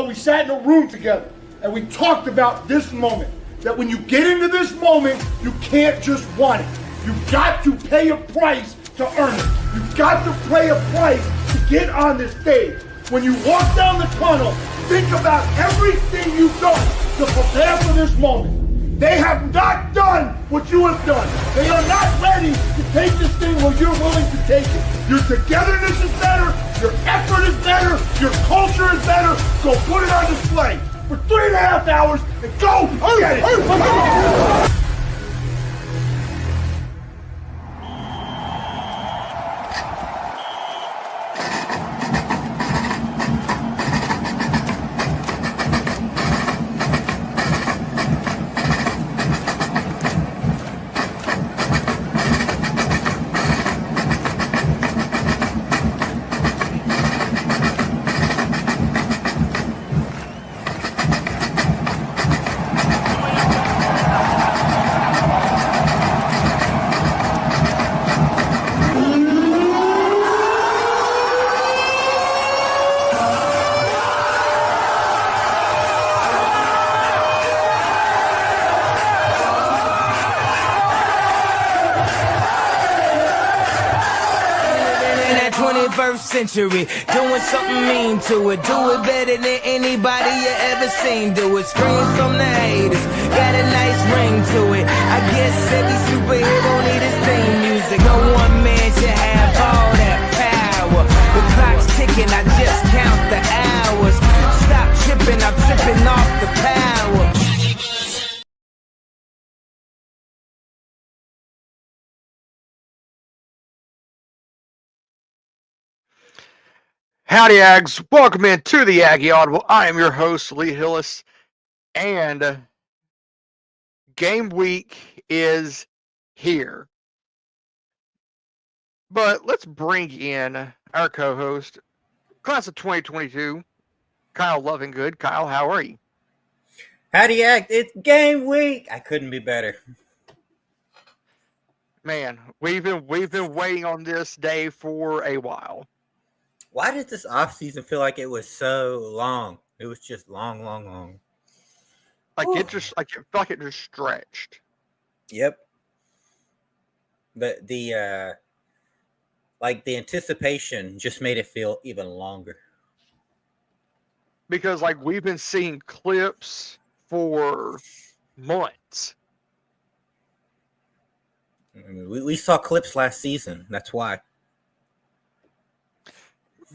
We sat in a room together and we talked about this moment. That when you get into this moment, you can't just want it. You've got to pay a price to earn it. You've got to pay a price to get on this stage. When you walk down the tunnel, think about everything you've done to prepare for this moment. They have not done what you have done. They are not ready to take this thing where you're willing to take it. Your togetherness is better, your effort is better, your culture is better, so put it on display for 3.5 hours and go get it. Century, doing something mean to it. Do it better than anybody you ever seen. Do it, scream from the haters. Got a nice ring to it. I guess every superhero need his theme music. No one man should have all that power. The clock's ticking, I just count the hours. Stop tripping, I'm tripping off the power. Howdy, Aggs. Welcome into the Aggie Audible. I am your host, Lee Hillis, and game week is here. But let's bring in our co-host, class of 2022, Kyle Lovingood. Kyle, how are you? Howdy, Act. It's game week. I couldn't be better. Man, we've been waiting on this day for a while. Why did this off season feel like it was so long? It was just long. Like it felt like it just stretched. Yep. But the anticipation just made it feel even longer. Because we've been seeing clips for months. I mean, we saw clips last season. That's why.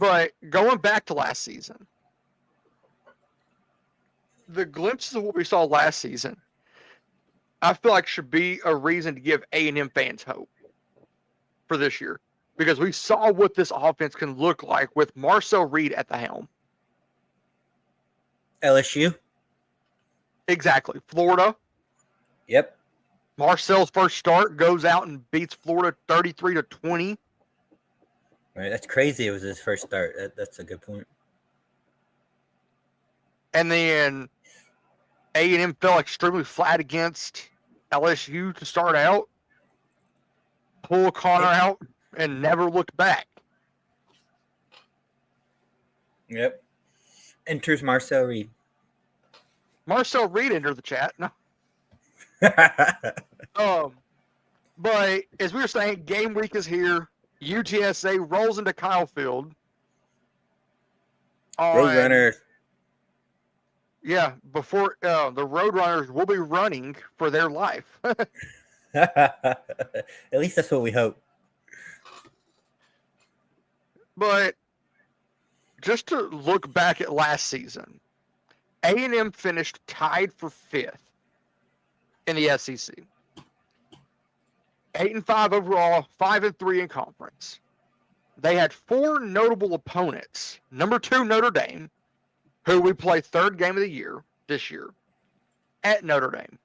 But going back to last season, the glimpses of what we saw last season, I feel like should be a reason to give A&M fans hope for this year. Because we saw what this offense can look like with Marcel Reed at the helm. LSU? Exactly. Florida. Yep. Marcel's first start goes out and beats Florida 33-20. Right, that's crazy. It was his first start. That's a good point. And then A&M fell extremely flat against LSU to start out. Pull Connor out and never looked back. Yep. Enters Marcel Reed. Marcel Reed entered the chat. No. But as we were saying, game week is here. UTSA rolls into Kyle Field. Roadrunners. Yeah, before the Roadrunners will be running for their life. At least that's what we hope. But just to look back at last season, A&M finished tied for 5th in the SEC. 8-5 overall, 5-3 in conference. They had 4 notable opponents. Number 2, Notre Dame, who we play 3rd game of the year this year at Notre Dame.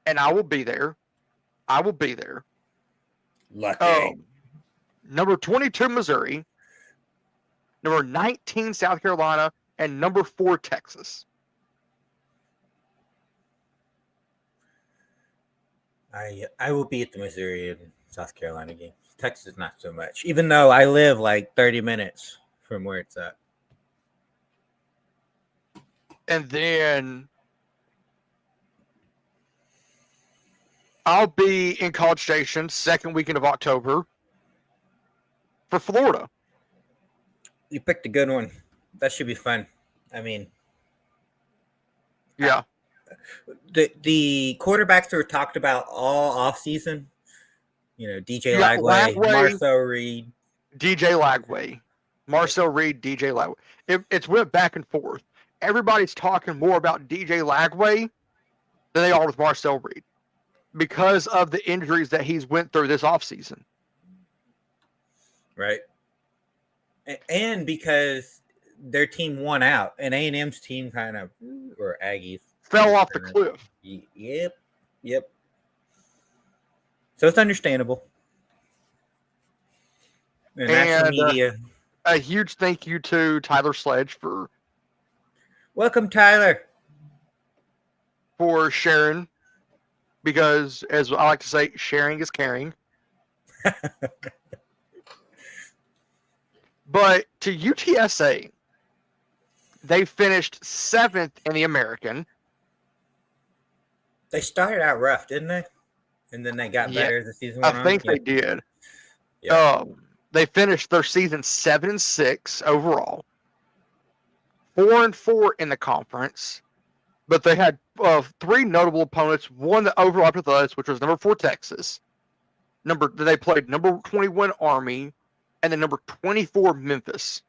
And I will be there. Lucky. Number 22, Missouri. Number 19, South Carolina. And number 4, Texas. I will be at the Missouri and South Carolina game. Texas, not so much. Even though I live like 30 minutes from where it's at. And then I'll be in College Station 2nd weekend of October for Florida. You picked a good one. That should be fun. I mean, yeah. The quarterbacks that were talked about all offseason, DJ Lagway, Marcel Reed. DJ Lagway. Marcel Reed, DJ Lagway. It's went back and forth. Everybody's talking more about DJ Lagway than they are with Marcel Reed because of the injuries that he's went through this offseason. Right. And because their team won out and A&M's team or Aggies, fell off the cliff. Yep. So it's understandable. And national media. A huge thank you to Tyler Sledge for welcome, Tyler. For sharing, because as I like to say, sharing is caring. But to UTSA, they finished 7th in the American. They started out rough, didn't they? And then they got better as the season went on. I think they did. Yeah. They finished their season 7-6 overall, 4-4 in the conference, but they had 3 notable opponents. One that overlapped with us, which was number 4 Texas. They played number 21 Army, and then number 24 Memphis.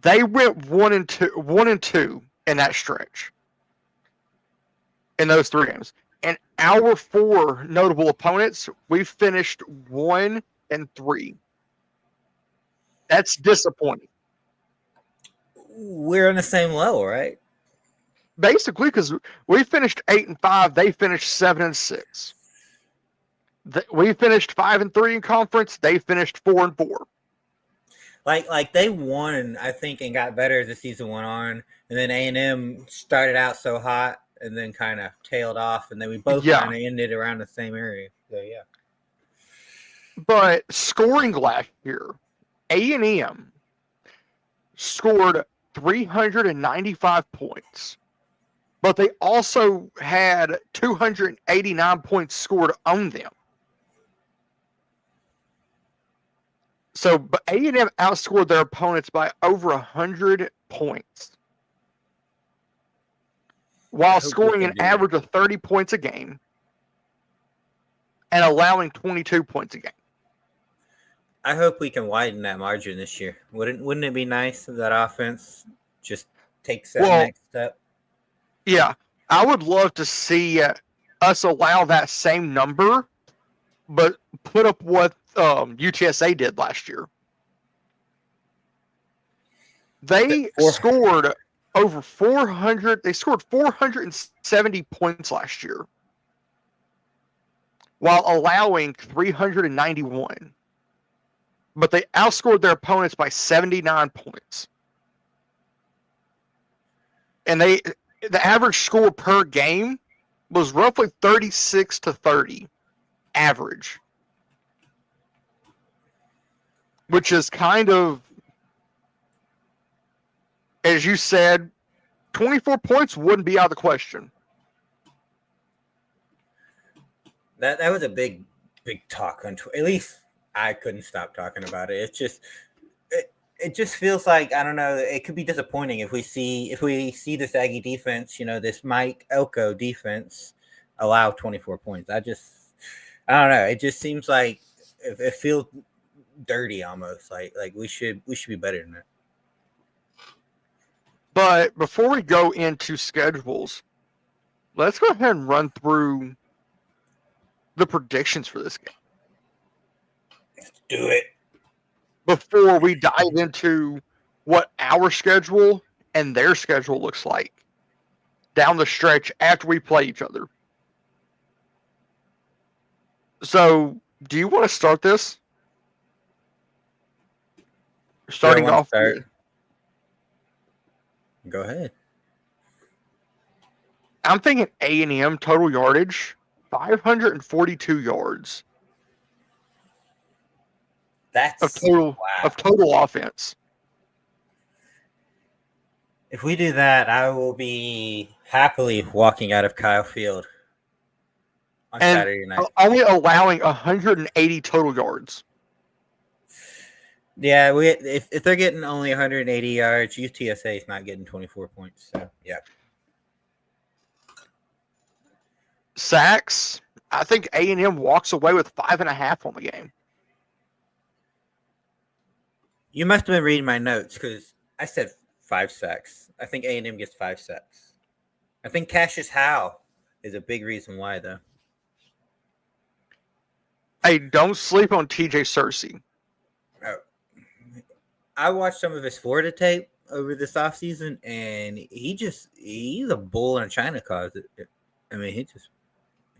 They went 1-2 in that stretch. In those 3 games. And our 4 notable opponents, we finished 1-3. That's disappointing. We're on the same level, right? Basically, because we finished 8-5, they finished 7-6. We finished 5-3 in conference, they finished 4-4. Like they won, I think, and got better as the season went on. And then A&M started out so hot and then kind of tailed off, and then we both kind of ended around the same area. So yeah. But scoring last year, A&M scored 395 points, but they also had 289 points scored on them. So A&M outscored their opponents by over 100 points, while scoring an average of 30 points a game and allowing 22 points a game. I hope we can widen that margin this year. Wouldn't it be nice if that offense just takes that next step? Yeah, I would love to see us allow that same number, but put up what UTSA did last year. They scored over 400. They scored 470 points last year. while allowing 391. But they outscored their opponents by 79 points. And the average score per game was roughly 36-30 average. Which is kind of, as you said, 24 points wouldn't be out of the question. That was a big talk on Twitter. At least I couldn't stop talking about it. It just feels like, I don't know, it could be disappointing if we see this Aggie defense, this Mike Elko defense allow 24 points. I don't know. It just seems like it feels dirty almost. Like we should be better than that. But before we go into schedules, let's go ahead and run through the predictions for this game. Let's do it. Before we dive into what our schedule and their schedule looks like down the stretch after we play each other. So, do you want to start this? Starting off. Go ahead. I'm thinking A&M total yardage, 542 yards. That's of total offense. If we do that, I will be happily walking out of Kyle Field on Saturday night. Only allowing 180 total yards. Yeah, if they're getting only 180 yards, UTSA is not getting 24 points. So yeah. Sacks, I think A&M walks away with 5.5 on the game. You must have been reading my notes because I said 5 sacks. I think A&M gets 5 sacks. I think Cassius Howe is a big reason why, though. Hey, don't sleep on TJ Searcy. Oh. I watched some of his Florida tape over this offseason, and he's a bull in a china closet. I mean,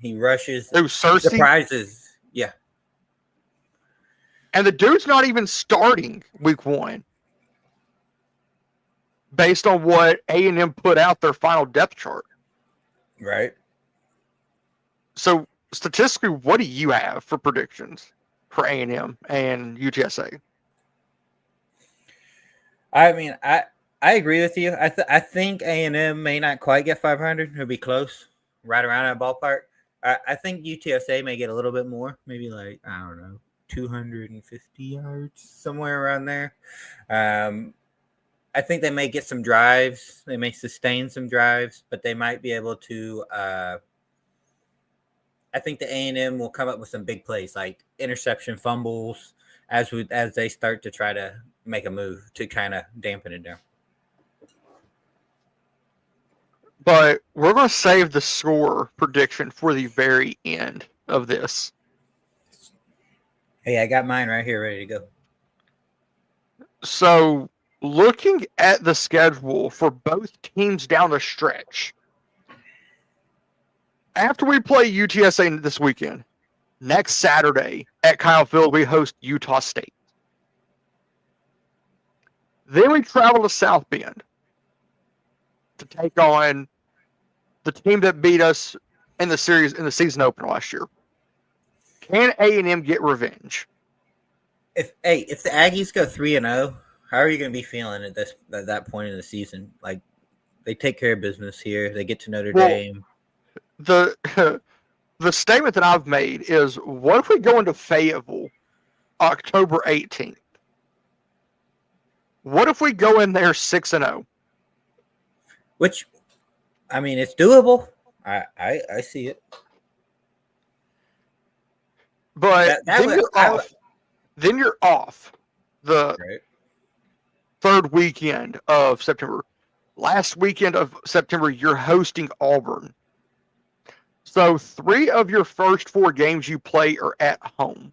he rushes, surprises. Yeah. And the dude's not even starting week 1 based on what A&M put out their final depth chart. Right. So statistically, what do you have for predictions for A&M and UTSA? I mean, I agree with you. I think A&M may not quite get 500. It'll be close, right around that ballpark. I think UTSA may get a little bit more, maybe like, I don't know, 250 yards, somewhere around there. I think they may get some drives. They may sustain some drives, but they might be able to I think the A&M will come up with some big plays, like interception, fumbles, as they start to try to make a move to kind of dampen it down. But we're going to save the score prediction for the very end of this. Hey, I got mine right here ready to go. So, looking at the schedule for both teams down the stretch, after we play UTSA this weekend, next Saturday at Kyle Field, we host Utah State. Then we travel to South Bend to take on the team that beat us in the season opener last year. Can A&M get revenge? If the Aggies go 3-0, how are you going to be feeling at that point in the season? Like, they take care of business here. They get to Notre Dame. The statement that I've made is, what if we go into Fayetteville October 18th? What if we go in there 6-0? Which, I mean, it's doable. I see it. But then you're off the third weekend of September. Last weekend of September, you're hosting Auburn. So 3 of your first 4 games you play are at home.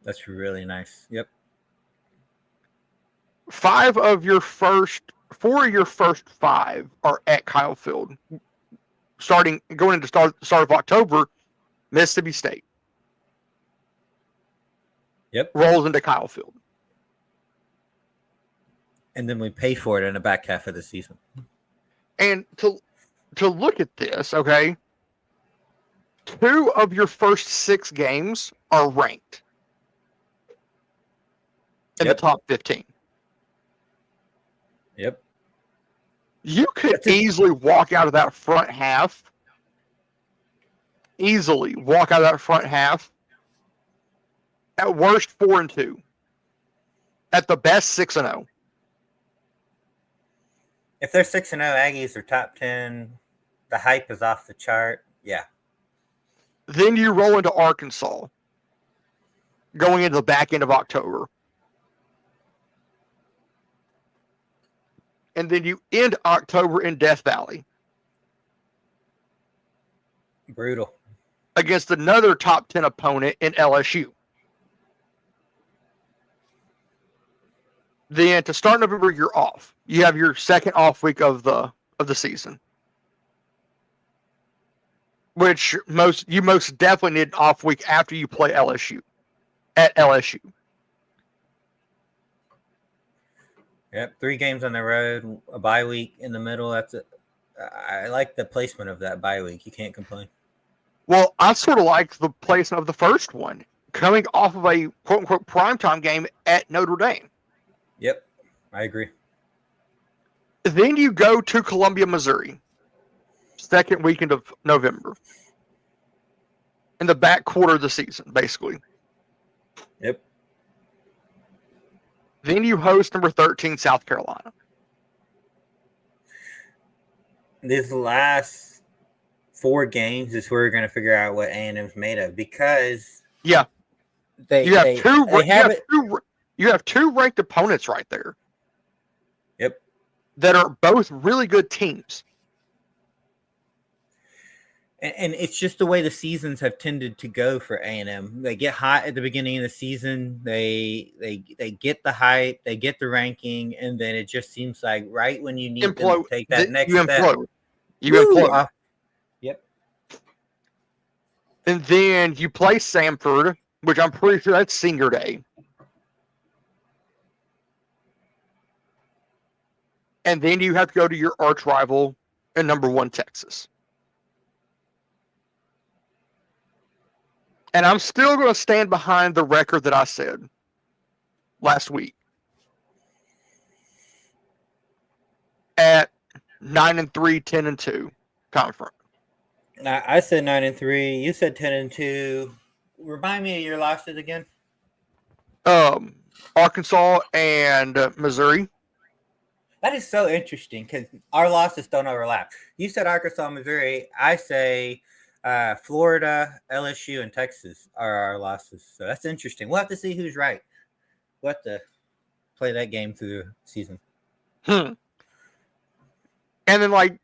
That's really nice. Yep. 4 of your first 5 are at Kyle Field. Going into start of October, Mississippi State. Yep. Rolls into Kyle Field. And then we pay for it in the back half of the season. And to look at this, okay, 2 of your first 6 games are ranked in the top 15. Yep. You could easily walk out of that front half. At worst 4-2. At the best 6-0. If they're 6-0, Aggies are top 10. The hype is off the chart. Yeah. Then you roll into Arkansas going into the back end of October. And then you end October in Death Valley. Brutal. Against another top 10 opponent in LSU. Then to start November, you're off. You have your second off week of the season. Which you most definitely need an off week after you play LSU. At LSU. Yep, 3 games on the road, a bye week in the middle. I like the placement of that bye week. You can't complain. Well, I sort of like the placement of the first one, coming off of a quote-unquote primetime game at Notre Dame. Yep, I agree. Then you go to Columbia, Missouri, second weekend of November, in the back quarter of the season, basically. Yep. Then you host number 13, South Carolina. These last 4 games is where we're going to figure out what A&M's made of, because you have 2 ranked opponents right there. Yep. That are both really good teams. And it's just the way the seasons have tended to go for A&M. They get hot at the beginning of the season. They get the hype. They get the ranking, and then it just seems like right when you need them to take that next step, you implode. Yep. And then you play Samford, which I'm pretty sure that's senior day. And then you have to go to your arch rival in number 1 Texas. And I'm still going to stand behind the record that I said last week. At 9-3, 10-2 conference. I said 9-3. You said 10-2. Remind me of your losses again. Arkansas and Missouri. That is so interesting because our losses don't overlap. You said Arkansas, Missouri. I say Florida, LSU, and Texas are our losses. So that's interesting. We'll have to see who's right. We'll have to play that game through the season. And then,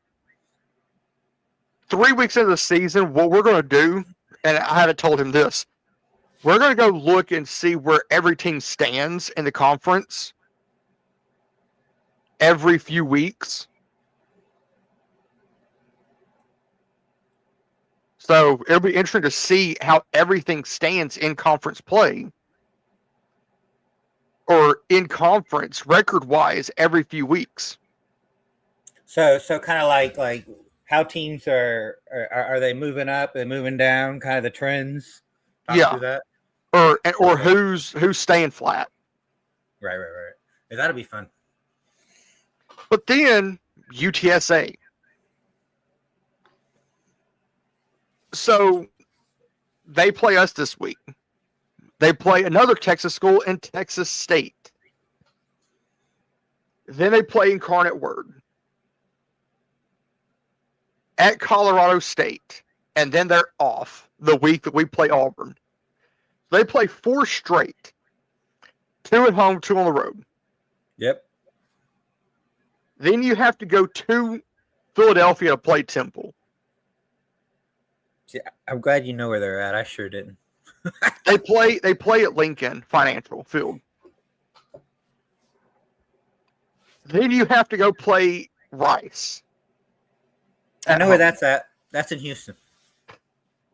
3 weeks into the season, what we're going to do, and I haven't told him this, we're going to go look and see where every team stands in the conference every few weeks. So it'll be interesting to see how everything stands in conference play or in conference record-wise every few weeks. So kind of like how teams are they moving up and moving down? Kind of the trends. Talk through that. Or who's staying flat. Right. That'll be fun. But then UTSA. So they play us this week. They play another Texas school in Texas State. Then they play Incarnate Word at Colorado State. And then they're off the week that we play Auburn. They play 4 straight. 2 at home, 2 on the road. Yep. Then you have to go to Philadelphia to play Temple. Yeah, I'm glad you know where they're at. I sure didn't. They play at Lincoln Financial Field. Then you have to go play Rice. I know where that's at. That's in Houston.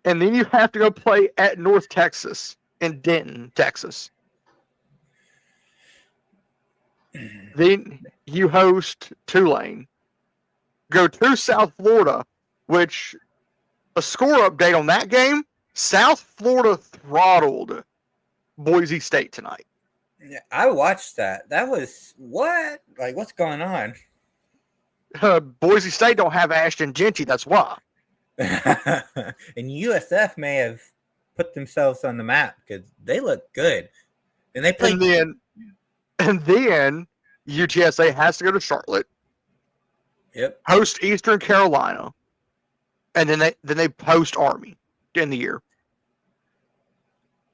And then you have to go play at North Texas in Denton, Texas. Then you host Tulane. Go to South Florida, which a score update on that game, South Florida throttled Boise State tonight. Yeah, I watched that. That was what? Like, what's going on? Boise State don't have Ashton Genty, that's why. And USF may have put themselves on the map because they look good, and they played. And then UTSA has to go to Charlotte. Yep. Host Eastern Carolina, and then they post Army in the year.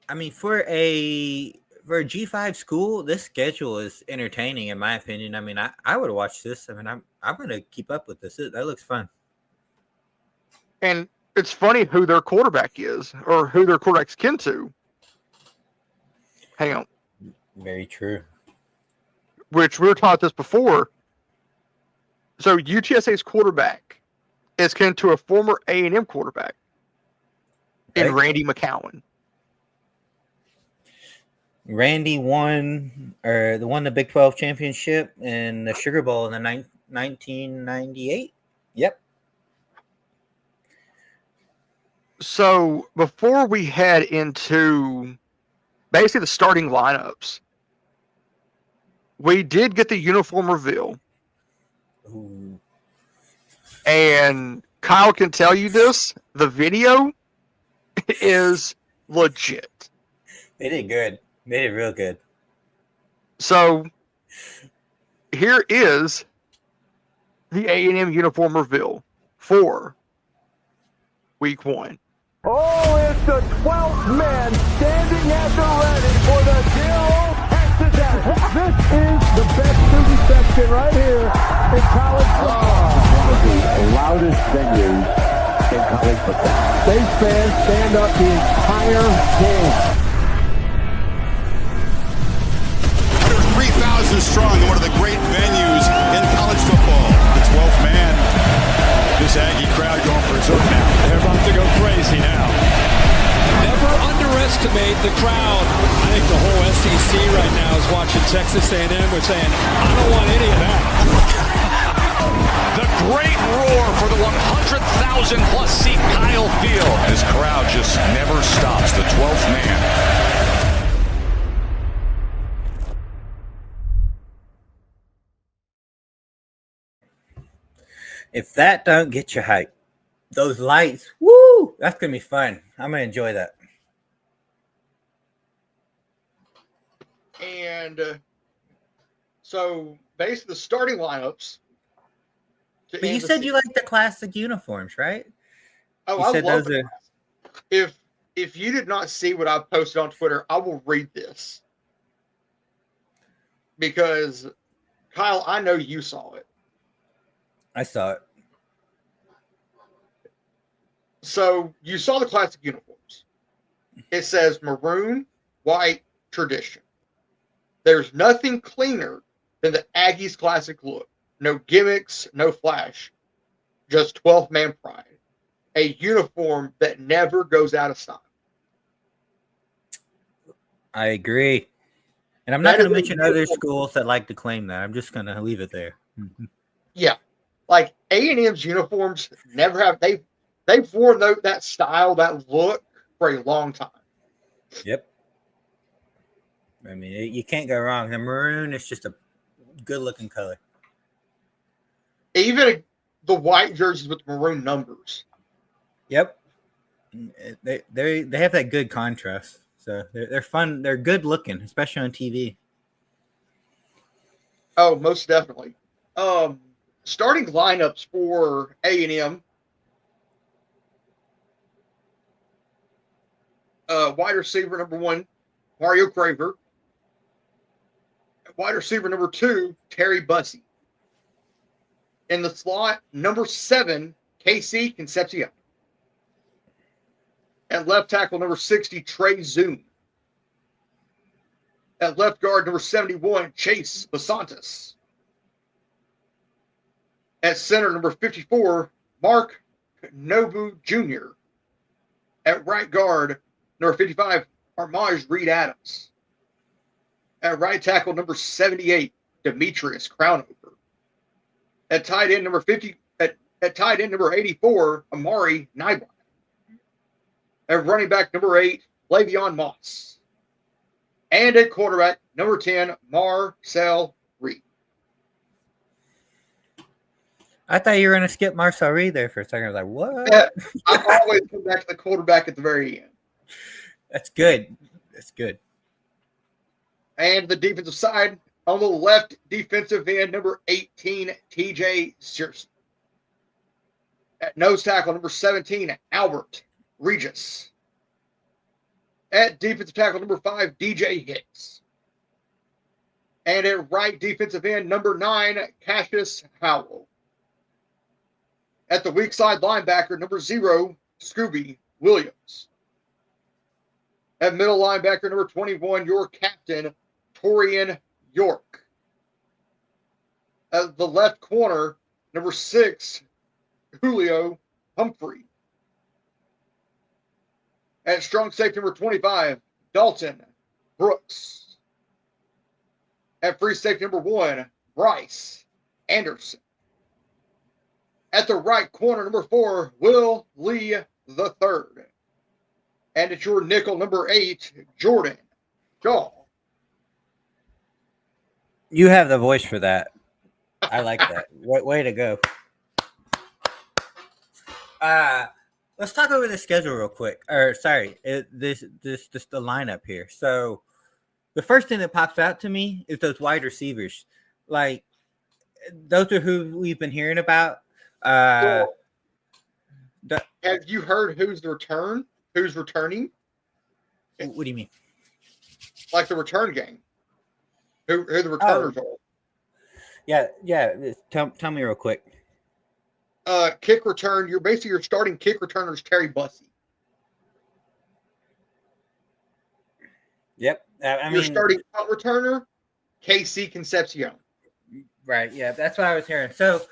I mean, for a G5 school, this schedule is entertaining, in my opinion. I mean, I would watch this. I mean, I'm going to keep up with this. That looks fun. And it's funny who their quarterback is, or who their quarterback's kin to. Hang on. Very true. Which we were taught this before. So UTSA's quarterback is kin to a former A&M quarterback in Randy McCowan. Randy won the Big 12 championship and the Sugar Bowl in the 1998. Yep. So before we head into basically the starting lineups, we did get the uniform reveal. Ooh. And Kyle can tell you this, the video is legit. They did good. They did real good. So here is the A&M uniform reveal for week 1. Oh, it's the 12th man standing at the ready for the Zero Texas Aggies. This is the best student section right here in college football. One of the loudest venues in college football. State fans stand up the entire game. They're 3,000 strong in one of the great venues in college football. The 12th man. This Aggie crowd going berserk now. They're about to go crazy now. Never underestimate the crowd. I think the whole SEC right now is watching Texas A&M. We're saying, I don't want any of that. The great roar for the 100,000 plus seat Kyle Field. This crowd just never stops. The 12th man. If that don't get you hyped, those lights, woo, that's going to be fun. I'm going to enjoy that. And so basically the starting lineups. But you said you like the classic uniforms, right? Oh, you I said love those it. If you did not see what I posted on Twitter, I will read this. Because, Kyle, I know you saw it. I saw it. So you saw the classic uniforms. It says maroon, white, tradition. There's nothing cleaner than the Aggies classic look. No gimmicks, no flash. Just 12th man pride. A uniform that never goes out of style. I agree. And I'm not going to mention other schools that like to claim that. I'm just going to leave it there. Yeah. Like A&M's uniforms never have they've worn that style, that look for a long time. Yep. I mean, you can't go wrong. The maroon is just a good looking color. Even the white jerseys with maroon numbers. Yep. They have that good contrast. So they're fun. They're good looking, especially on TV. Oh, most definitely. Starting lineups for A&M. Wide receiver number 1, Mario Craver. Wide receiver number 2, Terry Bussey. In the slot, number 7, Casey Concepcion. At left tackle, number 60, Trey Zoom. At left guard, number 71, Chase Basantis. At center, number 54, Mark Nobu Jr. At right guard, number 55, Armaj Reed Adams. At right tackle, number 78, Demetrius Crownover. At tight end, number 50, at tight end, number 84, Amari Nyblack. At running back, number 8, Le'Veon Moss. And at quarterback, number 10, Marcel Reed. I thought you were going to skip Marcel Reed there for a second. I was like, what? Yeah, I always come back to the quarterback at the very end. That's good. That's good. And the defensive side, on the left defensive end, number 18, TJ Searcy. At nose tackle, number 17, Albert Regis. At defensive tackle, number 5, DJ Hicks. And at right defensive end, number 9, Cassius Howell. At the weak side linebacker, number 0, Scooby Williams. At middle linebacker, number 21, your captain, Torian York. At the left corner, number 6, Julio Humphrey. At strong safety, number 25, Dalton Brooks. At free safety, number 1, Bryce Anderson. At the right corner, number 4, Will Lee III. And at your nickel, number 8, Jordan Shaw. You have the voice for that. I like that. Way to go. Let's talk over the schedule real quick. Or sorry, this the lineup here. So the first thing that pops out to me is those wide receivers. Like those are who we've been hearing about. Have you heard who's returning? What do you mean? Like the return game. Who the returners are? Yeah. Tell me real quick. Kick return. You're starting kick returners Terry Bussey. Yep. You're starting punt returner KC Concepcion. Right. Yeah, that's what I was hearing. So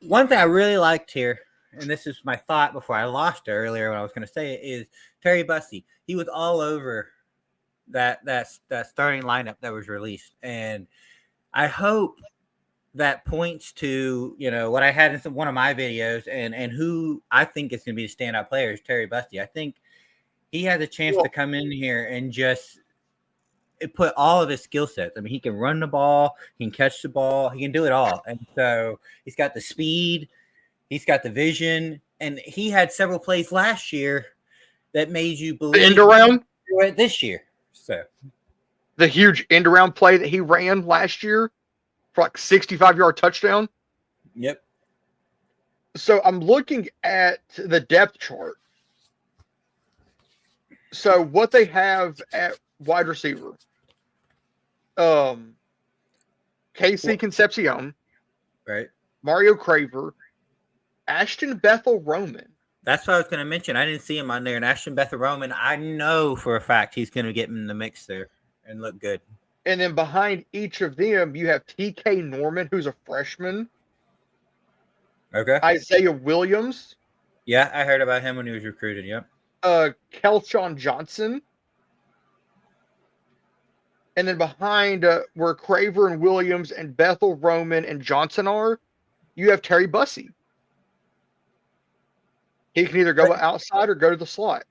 one thing I really liked here, and this is my thought before I lost it earlier when I was going to say it, is Terry Bussey. He was all over that starting lineup that was released, and I hope that points to what I had in one of my videos, and who I think is going to be the standout player is Terry Bussey. I think he has a chance to come in here and just put all of his skill sets. I mean, he can run the ball, he can catch the ball, he can do it all. And so he's got the speed, he's got the vision, and he had several plays last year that made you believe the end around this year. So the huge end around play that he ran last year for like 65-yard touchdown. Yep. So I'm looking at the depth chart. So what they have at wide receiver, KC Concepcion, right? Mario Craver, Ashton Bethel Roman. That's what I was going to mention. I didn't see him on there. And Ashton Bethel Roman, I know for a fact he's going to get in the mix there and look good. And then behind each of them, you have TK Norman, who's a freshman. Okay. Isaiah Williams. Yeah, I heard about him when he was recruited. Yep. Kelshon Johnson. And then behind where Craver and Williams and Bethel, Roman, and Johnson are, you have Terry Bussey. He can either go outside or go to the slot.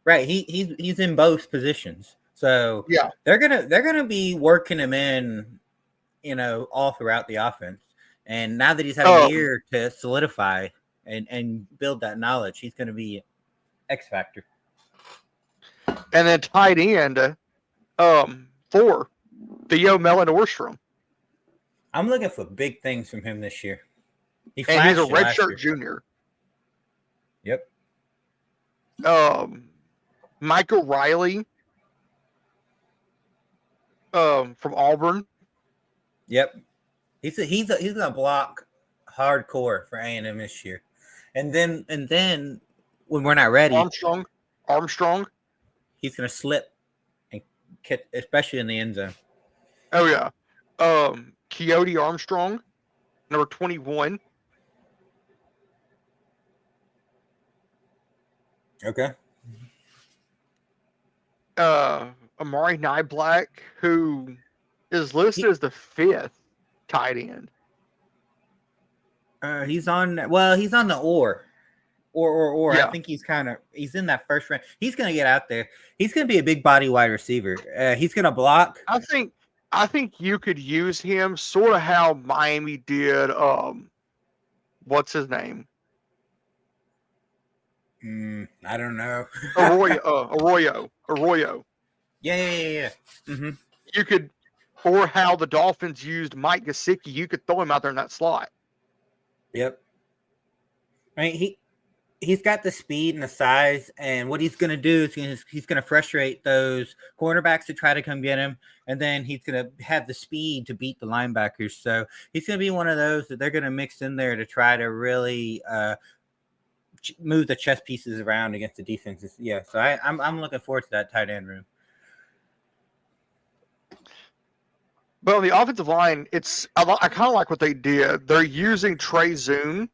Right. He's in both positions. So yeah, they're gonna be working him in, all throughout the offense. And now that he's had a year to solidify and build that knowledge, he's gonna be X factor. And then tight end, 4, Theo Mellon-Orstrom. I'm looking for big things from him this year. He's a redshirt junior. Yep. Michael Riley, from Auburn. Yep. He's gonna block hardcore for A&M this year, and then when we're not ready, Armstrong, he's gonna slip and catch, especially in the end zone. Oh yeah, Keoti Armstrong, number 21. Okay. Amari Nyblack, who is listed as the 5th tight end. He's on the or. I Yeah. think he's in that first round. He's going to get out there. He's going to be a big body wide receiver. He's going to block. I think you could use him sort of how Miami did. What's his name? I don't know. Arroyo. Yeah. Mm-hmm. You could, or how the Dolphins used Mike Gesicki. You could throw him out there in that slot. Yep. I mean, he's got the speed and the size, and what he's going to do is he's going to frustrate those cornerbacks to try to come get him, and then he's going to have the speed to beat the linebackers. So he's going to be one of those that they're going to mix in there to try to really move the chess pieces around against the defenses. Yeah, so I'm looking forward to that tight end room. But on the offensive line, I kind of like what they did. They're using Trey Zune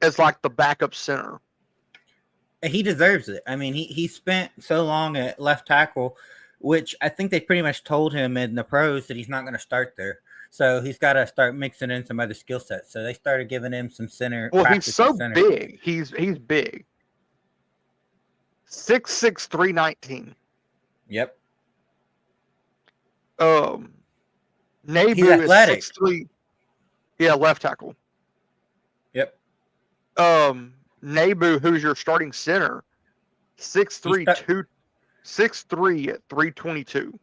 as like the backup center. And he deserves it. I mean, he spent so long at left tackle, which I think they pretty much told him in the pros that he's not going to start there. So he's got to start mixing in some other skill sets. So they started giving him some center. Well, he's so big. He's big. 6'6", 319. Yep. Nabu He's athletic. is 6'3". Yeah, left tackle. Yep. Nabu, who's your starting center, 6'3", 6'3" at 322.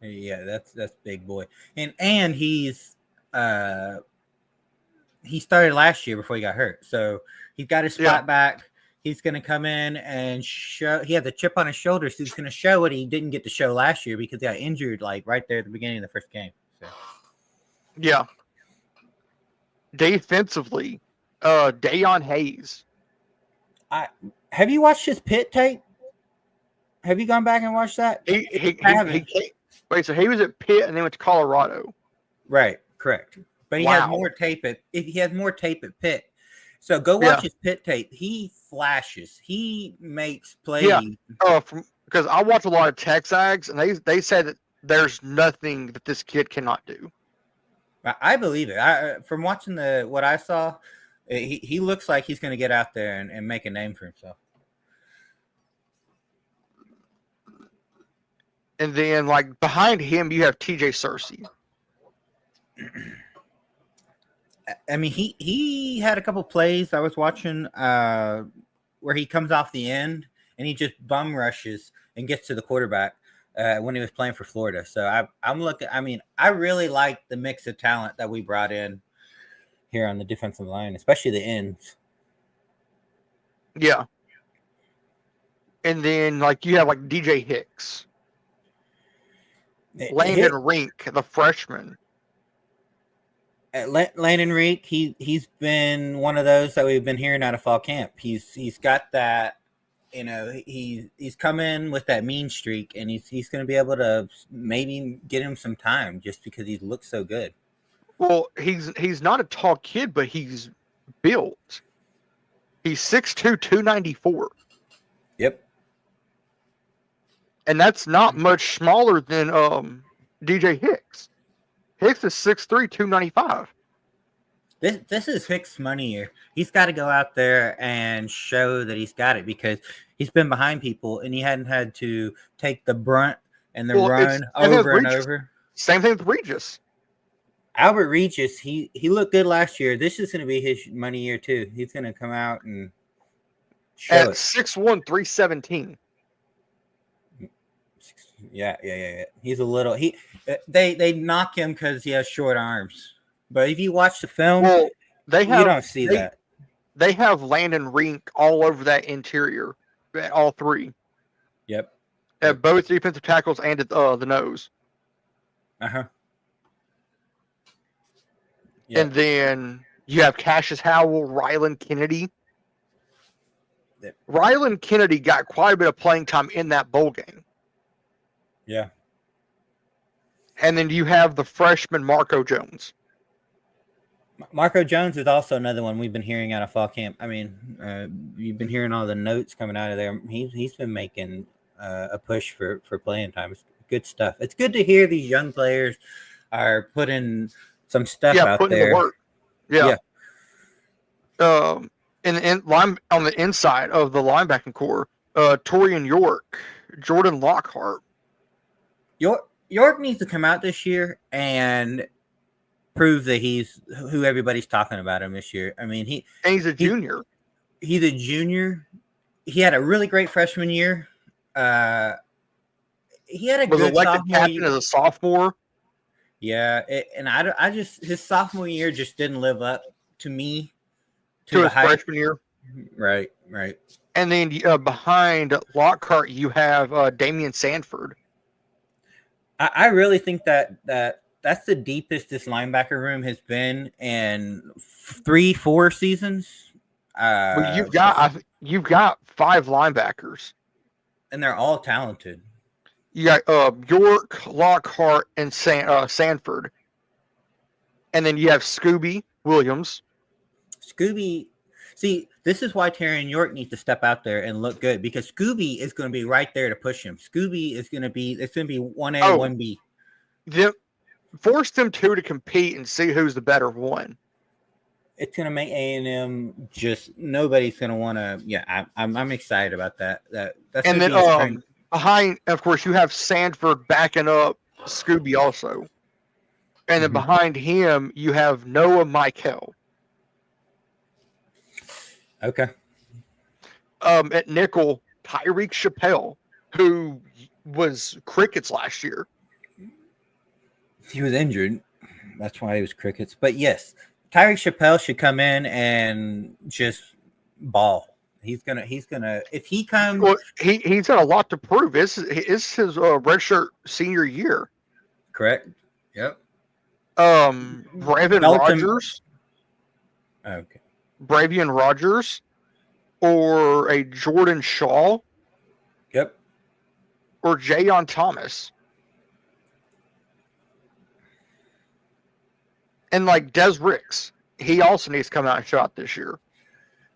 Yeah, that's big boy. And he started last year before he got hurt. So he's got his spot back. He's going to come in and show. He had the chip on his shoulder, so he's going to show what he didn't get to show last year because he got injured like right there at the beginning of the first game. So. Yeah. Defensively, Dayon Hayes. Have you watched his Pitt tape? Have you gone back and watched that? So he was at Pitt and then went to Colorado. Right, correct. But he has more tape at Pitt. So go watch his Pitt tape. He flashes. He makes plays. Yeah. Because I watch a lot of Texags, and they said that there's nothing that this kid cannot do. I believe it. From watching what I saw, he looks like he's going to get out there and make a name for himself. And then, like, behind him, you have TJ Searcy. I mean, he had a couple plays I was watching where he comes off the end and he just bum rushes and gets to the quarterback when he was playing for Florida. So I'm looking. I mean, I really like the mix of talent that we brought in here on the defensive line, especially the ends. Yeah. And then, like, you have like DJ Hicks, Landon Rink, the freshman. Landon Reek, he's been one of those that we've been hearing out of fall camp. He's got that, he's come in with that mean streak, and he's going to be able to maybe get him some time just because he looks so good. Well, he's not a tall kid, but he's built. He's 6'2", 294. Yep. And that's not much smaller than DJ Hicks. Hicks is 6'3", 295. This is Hicks' money year. He's got to go out there and show that he's got it because he's been behind people and he hadn't had to take the brunt and the run over and over. Same thing with Regis. Albert Regis, he looked good last year. This is going to be his money year too. He's going to come out and show at it. 6'1", 317. Yeah. He's a little. They knock him because he has short arms. But if you watch the film, you don't see that. They have Landon Rink all over that interior, at all three. Yep. At both defensive tackles and at the nose. Yep. And then you have Cassius Howell, Ryland Kennedy. Yep. Ryland Kennedy got quite a bit of playing time in that bowl game. Yeah. And then you have the freshman Marco Jones. Marco Jones is also another one we've been hearing out of fall camp. I mean, you've been hearing all the notes coming out of there. He's been making a push for playing time. It's good stuff. It's good to hear these young players are putting some stuff out putting there. the work. Yeah. On the inside of the linebacking core, Torian York, Jordan Lockhart. York needs to come out this year and prove that he's who everybody's talking about him this year. I mean, he's a junior. He's a junior. He had a really great freshman year. He had a was good elected sophomore captain year. as a sophomore. Yeah, I just his sophomore year just didn't live up to me to his freshman year. Right. And then behind Lockhart, you have Damian Sanford. I really think that's the deepest this linebacker room has been in 3-4 seasons. Well, you've got 5 linebackers, and they're all talented. You got York, Lockhart, and Sanford, and then you have Scooby Williams. See, this is why Torian York needs to step out there and look good, because Scooby is going to be right there to push him. It's going to be 1A, 1B. Force them two to compete and see who's the better one. It's going to make A&M just nobody's going to want to. Yeah, I'm excited about that. That's and then behind, of course, you have Sanford backing up Scooby also, and then behind him you have Noah Michael. Okay. At nickel, Tyreek Chappelle, who was Crickets last year. He was injured. That's why he was Crickets. But yes, Tyreek Chappelle should come in and just ball. He's gonna. If he comes, well, he's got a lot to prove. It's his redshirt senior year. Correct. Yep. Bravion Rogers. Okay. Bravion Rogers, or a Jordan Shaw. Yep. Or Jayon Thomas. And like Des Ricks, he also needs to come out and show out this year.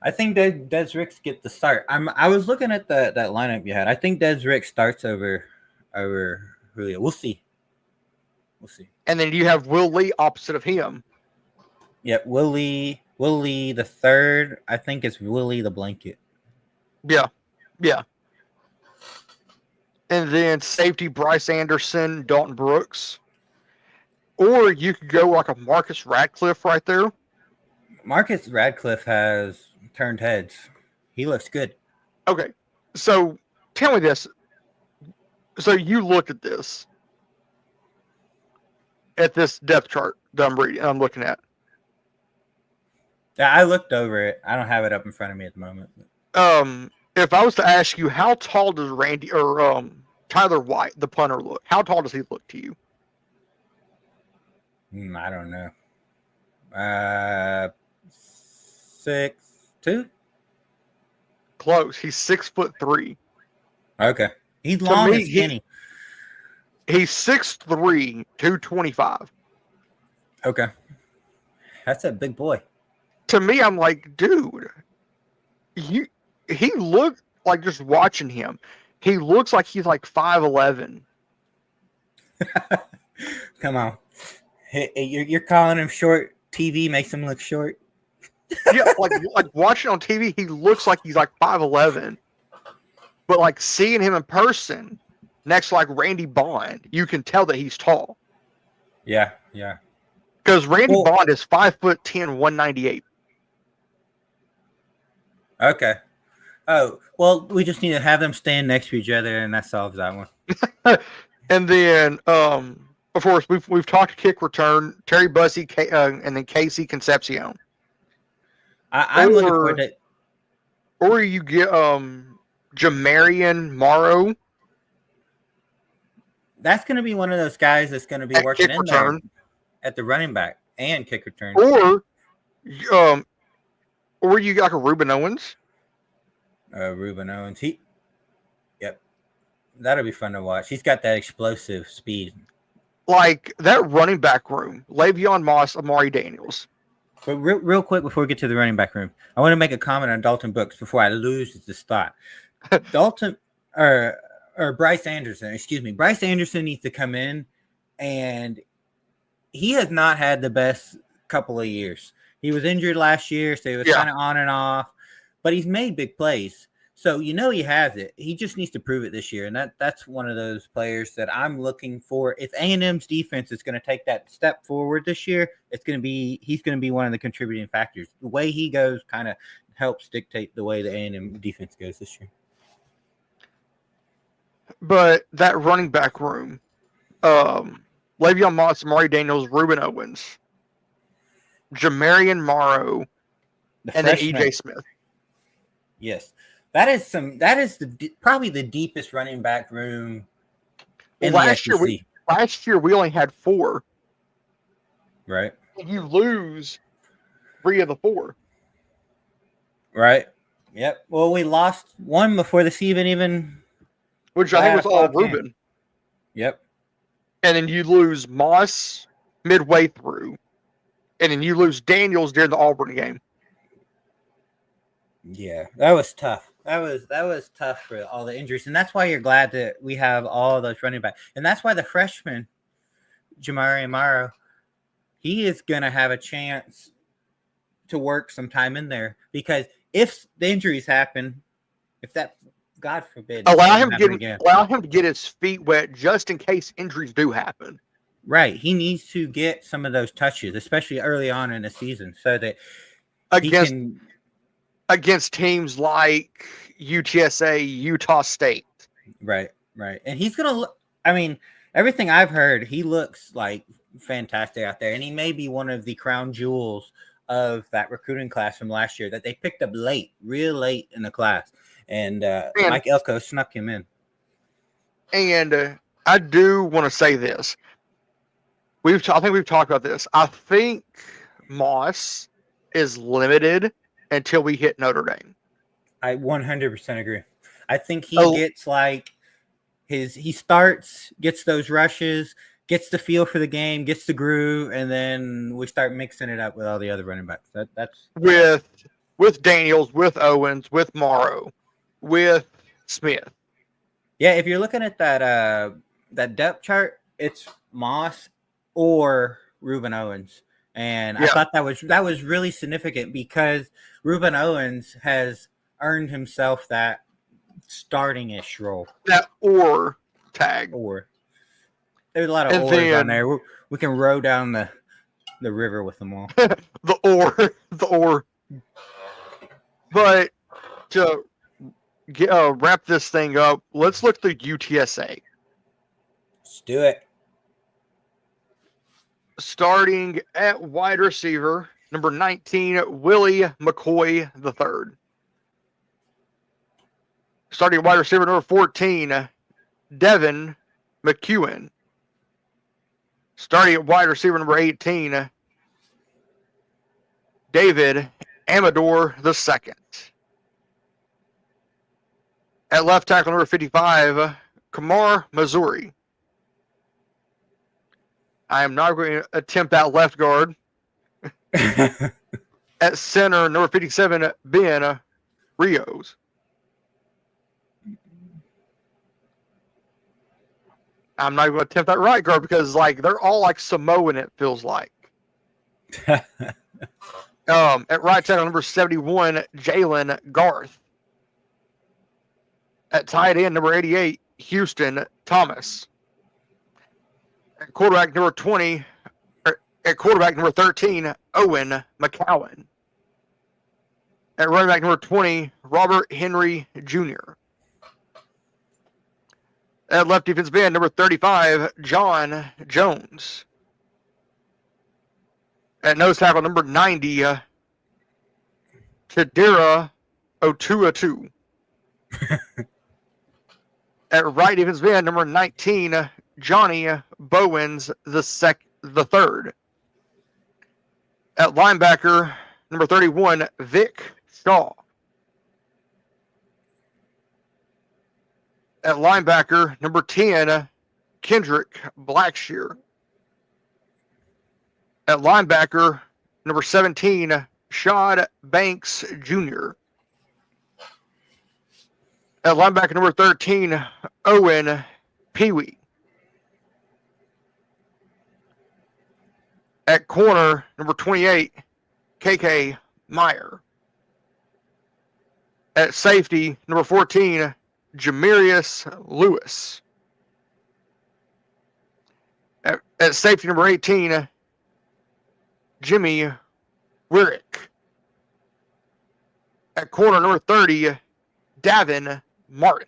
I think Des Ricks get the start. I was looking at that lineup you had. I think Des Ricks starts over Julio. We'll see. And then you have Will Lee opposite of him. Yeah, Will Lee the third. I think it's Willie the blanket. Yeah. And then safety Bryce Anderson, Dalton Brooks. Or you could go like a Marcus Radcliffe right there. Marcus Radcliffe has turned heads. He looks good. Okay. So tell me this. So you looked at this depth chart that I'm looking at. Yeah, I looked over it. I don't have it up in front of me at the moment. If I was to ask you, how tall does Randy or Tyler White, the punter, look? How tall does he look to you? I don't know. 6'2"? Close. He's 6'3". Okay. He's long and skinny. He's 6'3", 225. Okay. That's a big boy. To me, I'm like, dude, he looked like, just watching him, he looks like he's like 5'11". Come on. Hey, you're calling him short. TV makes him look short. Yeah, like watching on TV, he looks like he's like 5'11". But like seeing him in person next to like Randy Bond, you can tell that he's tall. Yeah. Because Randy Bond is 5'10", 198. Okay. Oh, well, we just need to have them stand next to each other, and that solves that one. And then, of course, we've talked kick return, Terry Bussey, and then Casey Concepcion. I'm looking forward to. Or you get Jamarian Morrow. That's going to be one of those guys that's going to be at working kick in return. there at the running back and kick return. Or you got a Reuben Owens. Reuben Owens. Yep. That'll be fun to watch. He's got that explosive speed. Like that running back room, Le'Veon Moss, Amari Daniels. But real quick before we get to the running back room, I want to make a comment on Dalton Brooks before I lose this thought. Dalton or Bryce Anderson, excuse me. Bryce Anderson needs to come in, and he has not had the best couple of years. He was injured last year, so he was kind of on and off, but he's made big plays. So he has it. He just needs to prove it this year, and that's one of those players that I'm looking for. If A&M's defense is going to take that step forward this year, he's going to be one of the contributing factors. The way he goes kind of helps dictate the way the A&M defense goes this year. But that running back room, Le'Veon Moss, Maury Daniels, Reuben Owens, Jamarian Morrow, and then E.J. Smith. Yes. That is probably the deepest running back room in the SEC. Last year we only had 4. Right. And you lose 3 of the 4. Right. Yep. Well, we lost one before the season even. Which I think was all Reuben. Yep. And then you lose Moss midway through. And then you lose Daniels during the Auburn game. Yeah, that was tough. That was tough for all the injuries. And that's why you're glad that we have all those running backs. And that's why the freshman, Jamari Morrow, he is going to have a chance to work some time in there. Because if the injuries happen, if that, God forbid, allow him to get his feet wet just in case injuries do happen. Right. He needs to get some of those touches, especially early on in the season, so that against teams like UTSA, Utah State. Right. And he's going to look, I mean, everything I've heard, he looks like fantastic out there. And he may be one of the crown jewels of that recruiting class from last year that they picked up real late in the class. And Mike Elko snuck him in. And I do want to say this. I think we've talked about this. I think Moss is limited until we hit Notre Dame. I 100% agree. I think he gets he starts, gets those rushes, gets the feel for the game, gets the groove, and then we start mixing it up with all the other running backs. That's with Daniels, with Owens, with Morrow, with Smith. Yeah, if you're looking at that depth chart, it's Moss or Reuben Owens. And I thought that was really significant because Reuben Owens has earned himself that starting-ish role. That or tag. Or. There's a lot of ors on there. We can row down the river with them all. the or. But to wrap this thing up, let's look at UTSA. Let's do it. Starting at wide receiver, number 19, Willie McCoy III. Starting wide receiver, number 14, Devin McEwen. Starting at wide receiver, number 18, David Amador II. At left tackle, number 55, Kamar Missouri. I am not going to attempt that left guard. At center, number 57, Ben Rios. I'm not going to attempt that right guard because they're all like Samoan, it feels like. At right tackle, number 71, Jalen Garth. At tight end, number 88, Houston Thomas. At quarterback number 20, at quarterback number 13, Owen McCowan. At running back number 20, Robert Henry Jr. At left defensive end, number 35, John Jones. At nose tackle, number 90, Tadira Otuatu. At right defensive end, number 19, Johnny Bowens the third. At linebacker, number 31, Vic Shaw. At linebacker, number 10, Kendrick Blackshear. At linebacker, number 17, Shad Banks Jr. At linebacker, number 13, Owen Peewee. At corner, number 28, KK Meyer. At safety, number 14, Jamarius Lewis. At safety, number 18, Jimmy Wyrick. At corner, number 30, Davin Martin.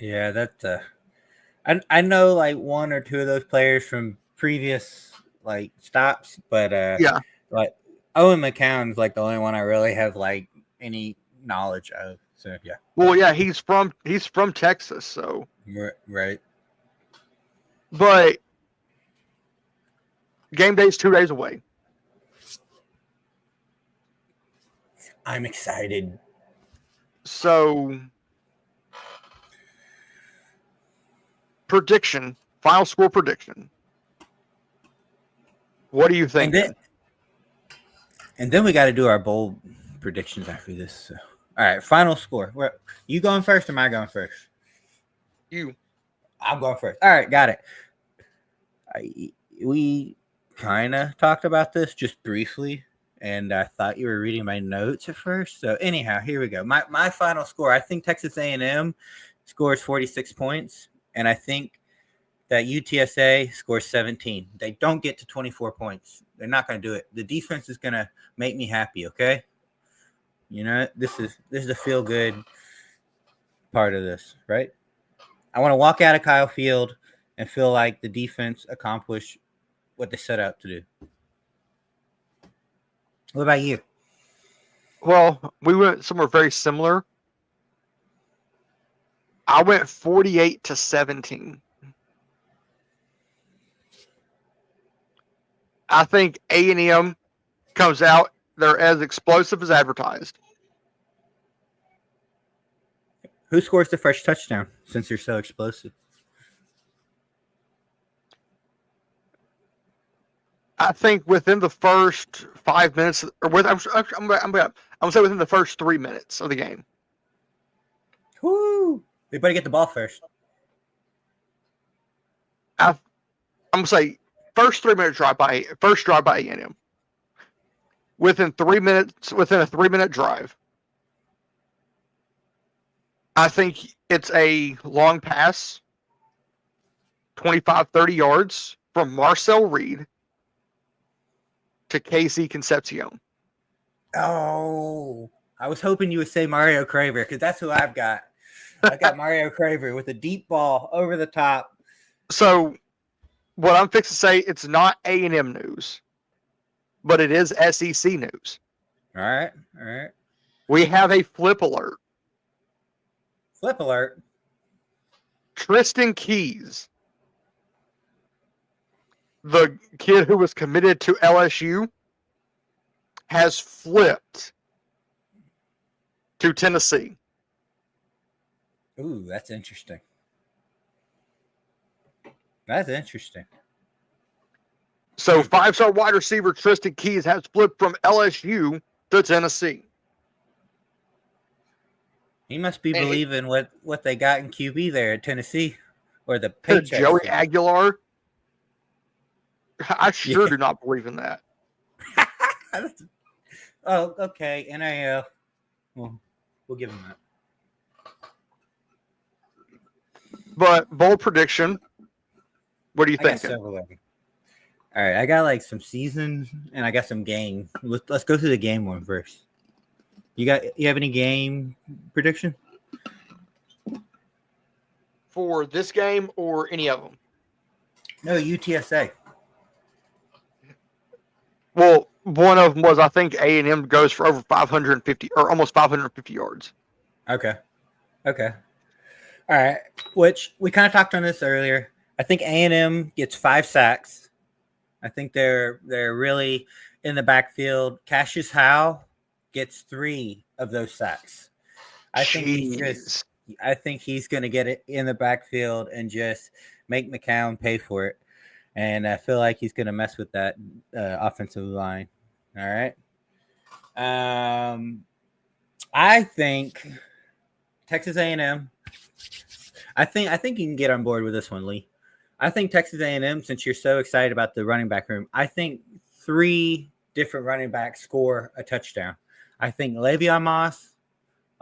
Yeah, that's I know like one or two of those players from previous like stops, but Yeah. like Owen McCown's like the only one I really have like any knowledge of. So yeah. Well, yeah, he's from Texas, so Right. But game day's 2 days away. I'm excited. So final score prediction. What do you think? And then we got to do our bold predictions after this. So. All right, final score. You going first or am I going first? I'm going first. All right, got it. We kind of talked about this just briefly, and I thought you were reading my notes at first. So anyhow, here we go. My final score, I think Texas A&M scores 46 points, and I think that UTSA scores 17. They don't get to 24 points. They're not going to do it. The defense is going to make me happy, okay? You know, this is the feel-good part of this, right? I want to walk out of Kyle Field and feel like the defense accomplished what they set out to do. What about you? Well, we went somewhere very similar. I went 48-17. I think A&M comes out. They're as explosive as advertised. Who scores the first touchdown since you're so explosive? I think within the first 5 minutes, or I'm gonna say within the first 3 minutes of the game. Woo! We better get the ball first. I'm gonna say first 3 minute drive by A&M. Within 3 minutes, within a 3 minute drive, I think it's a long pass, 25-30 yards from Marcel Reed to KC Concepcion. Oh, I was hoping you would say Mario Craver because that's who I've got. I got Mario Craver with a deep ball over the top. So, what I'm fixing to say, it's not A&M news, but it is SEC news. All right. We have a flip alert. Flip alert. Tristan Keys, the kid who was committed to LSU, has flipped to Tennessee. Ooh, that's interesting. That's interesting. So 5-star wide receiver Tristan Keys has flipped from LSU to Tennessee. He must be believing what they got in QB there at Tennessee, or the Patriots. Joey Aguilar. I sure do not believe in that. Oh, okay. NIL. Well, we'll give him that. But bold prediction. What do you think? All right, I got like some seasons and I got some game. Let's go through the game one first. You have any game prediction for this game or any of them? No, UTSA. Well, one of them was I think A&M goes for over 550 or almost 550 yards. Okay. All right, which we kind of talked on this earlier. I think A&M gets 5 sacks. I think they're really in the backfield. Cassius Howe gets 3 of those sacks. I think he's going to get it in the backfield and just make McCown pay for it. And I feel like he's going to mess with that offensive line. All right. I think Texas A&M. I think you can get on board with this one, Lee. I think Texas A&M, since you're so excited about the running back room, I think 3 different running backs score a touchdown. I think Le'Veon Moss,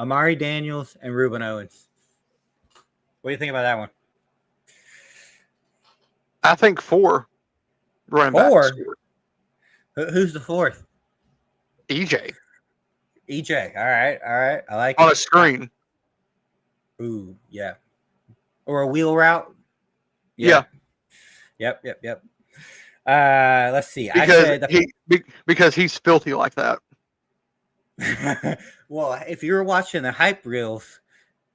Amari Daniels, and Reuben Owens. What do you think about that one? I think 4 running 4? backs. Who's the 4th? EJ. EJ. All right. I like On it. a screen. Ooh, yeah. Or a wheel route. Yeah. Yep. Let's see. Because he's filthy like that. Well, if you were watching the hype reels,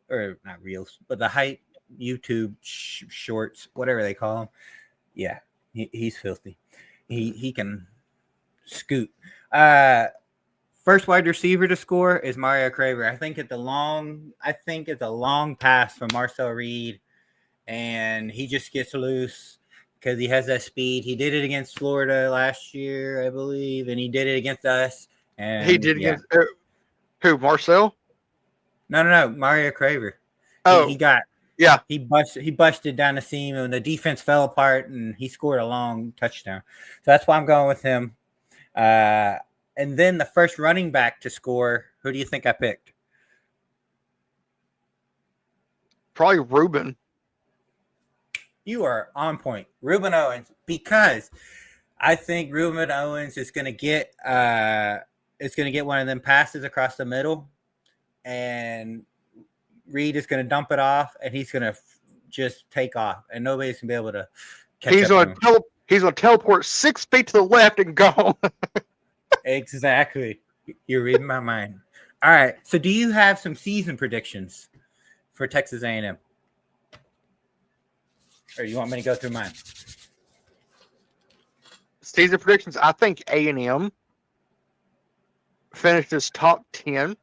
or not reels, but the hype YouTube shorts, whatever they call them, yeah, he's filthy. He can scoot. First wide receiver to score is Mario Craver. I think it's a long pass from Marcel Reed, and he just gets loose because he has that speed. He did it against Florida last year, I believe, and he did it against us. And he did against who? Marcel? No, Mario Craver. Oh, he got. Yeah, he busted down the seam, and the defense fell apart, and he scored a long touchdown. So that's why I'm going with him. And then the first running back to score, who do you think I picked? probably Reuben. You are on point, Reuben Owens, because I think Reuben Owens is going to get one of them passes across the middle, and Reed is going to dump it off, and he's going to just take off, and nobody's going to be able to catch up to him. He's going to teleport 6 feet to the left and go. Exactly. You're reading my mind. All right. So do you have some season predictions for Texas A&M? Or you want me to go through mine? Season predictions. I think A&M finishes top 10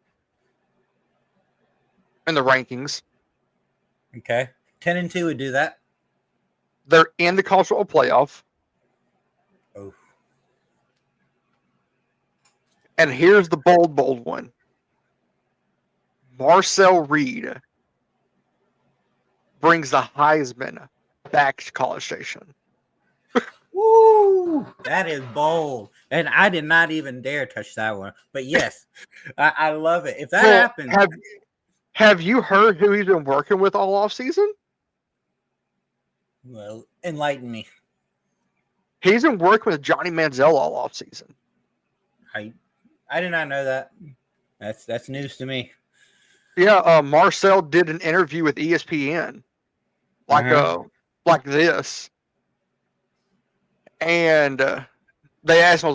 in the rankings. Okay. 10-2 would do that. They're in the college football playoff. Oh. And here's the bold one. Marcel Reed brings the Heisman back to College Station. Woo! That is bold. And I did not even dare touch that one. But yes, I love it. If that happens. Have you heard who he's been working with all off season? Well, enlighten me. He's been working with Johnny Manziel all off season. I did not know that. That's news to me. Yeah, Marcel did an interview with ESPN, like this, and they asked him,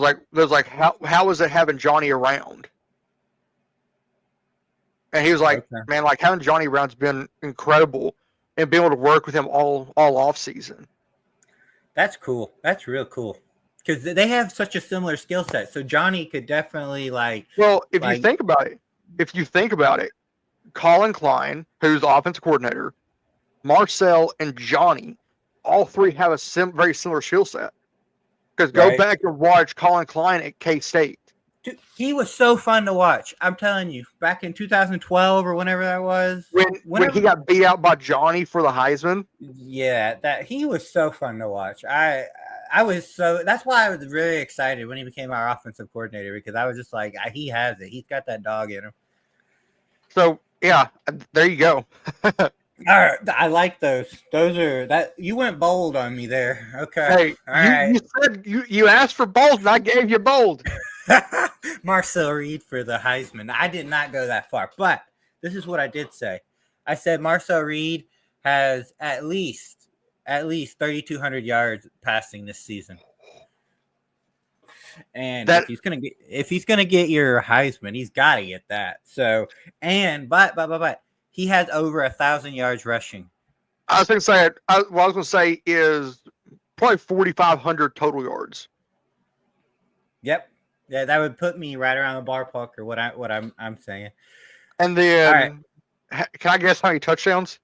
how was it having Johnny around? And he was like, Okay. Man, like having Johnny around's been incredible, and being able to work with him all off season. That's cool. That's real cool. Because they have such a similar skill set. So Johnny could definitely if you think about it, Colin Klein, who's the offensive coordinator, Marcel and Johnny, all 3 have a very similar skill set. Because go back and watch Colin Klein at K-State. Dude, he was so fun to watch. I'm telling you, back in 2012 or whenever that was. When he got beat out by Johnny for the Heisman. Yeah, that he was so fun to watch. That's why I was really excited when he became our offensive coordinator, because I was just like, he has it. He's got that dog in him. So yeah, there you go. All right, I like those. Those are that you went bold on me there. Okay. Hey, you said you asked for bold, and I gave you bold. Marcel Reed for the Heisman. I did not go that far, but this is what I did say. I said Marcel Reed has at least 3,200 yards passing this season. And if he's gonna get your Heisman, he's got to get that. So, but he has over 1,000 yards rushing. I was going to say is probably 4,500 total yards. Yep. Yeah, that would put me right around the ballpark or what I'm saying. And then, can I guess how many touchdowns?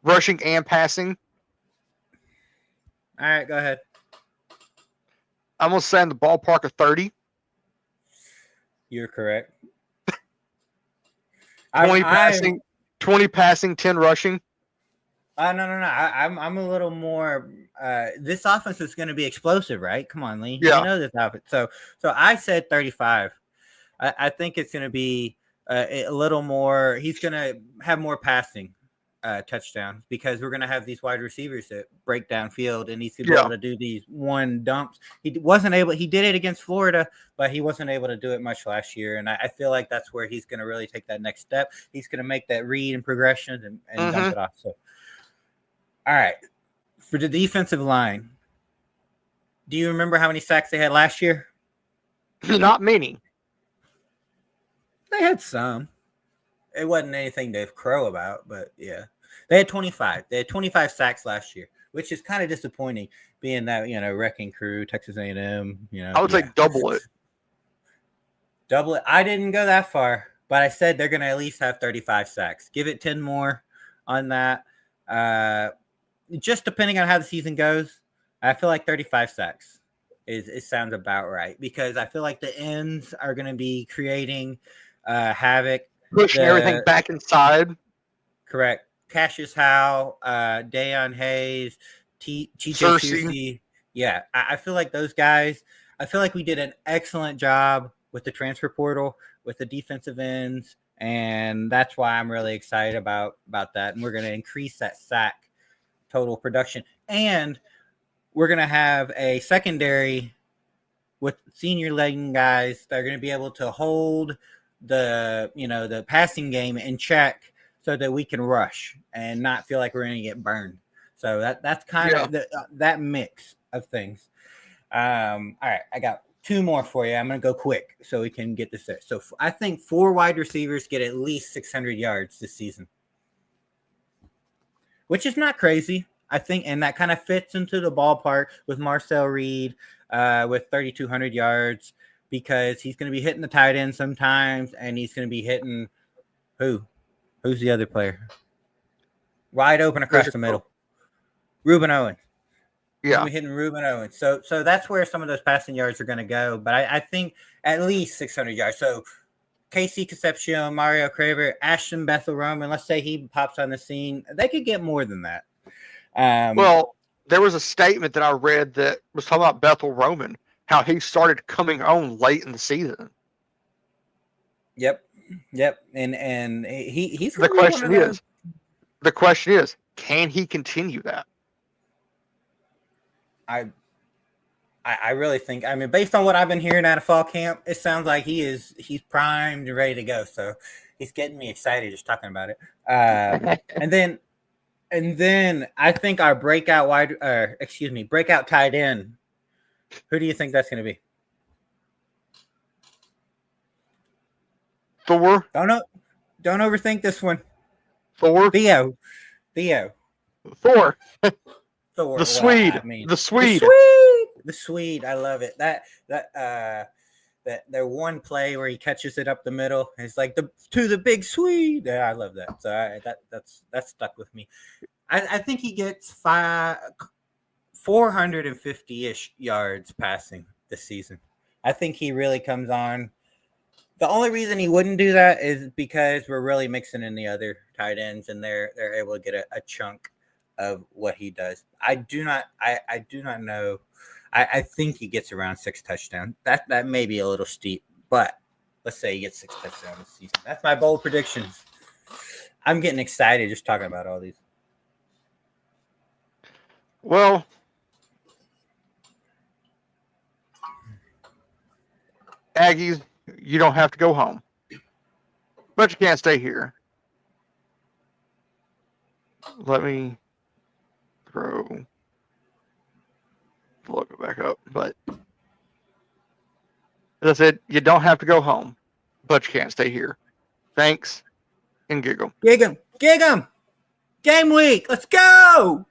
rushing and passing. All right, go ahead. I'm going to say in the ballpark of 30. You're correct. 20 passing, 10 rushing. No. I'm a little more. This offense is going to be explosive, right? Come on, Lee. Yeah. You know this offense. So I said 35. I think it's going to be a little more. He's going to have more passing touchdowns because we're going to have these wide receivers that break downfield, and he's going to be able to do these one dumps. He wasn't able. He did it against Florida, but he wasn't able to do it much last year. And I feel like that's where he's going to really take that next step. He's going to make that read and progression and dump it off. So, all right, for the defensive line, do you remember how many sacks they had last year? Not many. They had some. It wasn't anything to crow about, but yeah. They had 25. They had 25 sacks last year, which is kind of disappointing, being that, Wrecking Crew, Texas A&M, I would say double it. Double it. I didn't go that far, but I said they're going to at least have 35 sacks. Give it 10 more on that. Just depending on how the season goes, I feel like 35 sacks it sounds about right, because I feel like the ends are going to be creating havoc. Pushing everything back inside. Correct. Cassius Howe, Deion Hayes, TJ Susie. Yeah, I feel like those guys, I feel like we did an excellent job with the transfer portal, with the defensive ends, and that's why I'm really excited about that. And we're going to increase that sack total production. And we're going to have a secondary with senior legging guys that are going to be able to hold the passing game in check so that we can rush and not feel like we're going to get burned. So that's kind of that mix of things. All right, I got two more for you. I'm going to go quick so we can get this there. So I think 4 wide receivers get at least 600 yards this season, which is not crazy, I think, and that kind of fits into the ballpark with Marcel Reed with 3,200 yards, because he's going to be hitting the tight end sometimes, and he's going to be hitting who's the other player? Wide open across the middle. Reuben Owens. Yeah. We're hitting Reuben Owens. So that's where some of those passing yards are going to go. But I think at least 600 yards. So Casey Concepcion, Mario Craver, Ashton Bethel Roman, let's say he pops on the scene, they could get more than that. Well, there was a statement that I read that was talking about Bethel Roman, how he started coming on late in the season. Yep. And he's the question is, can he continue that? I really think, based on what I've been hearing out of fall camp, it sounds like he's primed and ready to go. So he's getting me excited just talking about it. And then I think our breakout tight end. Who do you think that's going to be? Thor. Don't overthink this one. Thor. Theo. Thor. Thor. The Swede. The Swede. The Swede. I love it. That one play where he catches it up the middle. It's like the big Swede. Yeah, I love that. So that's stuck with me. I think he gets 450-ish yards passing this season. I think he really comes on. The only reason he wouldn't do that is because we're really mixing in the other tight ends, and they're able to get a chunk of what he does. I do not know. I think he gets around 6 touchdowns. That may be a little steep, but let's say he gets 6 touchdowns this season. That's my bold predictions. I'm getting excited just talking about all these. Well, Aggies, you don't have to go home, but you can't stay here. Let me throw the logo back up. But as I said, you don't have to go home, but you can't stay here. Thanks, and gig 'em. Gig 'em. Game week. Let's go.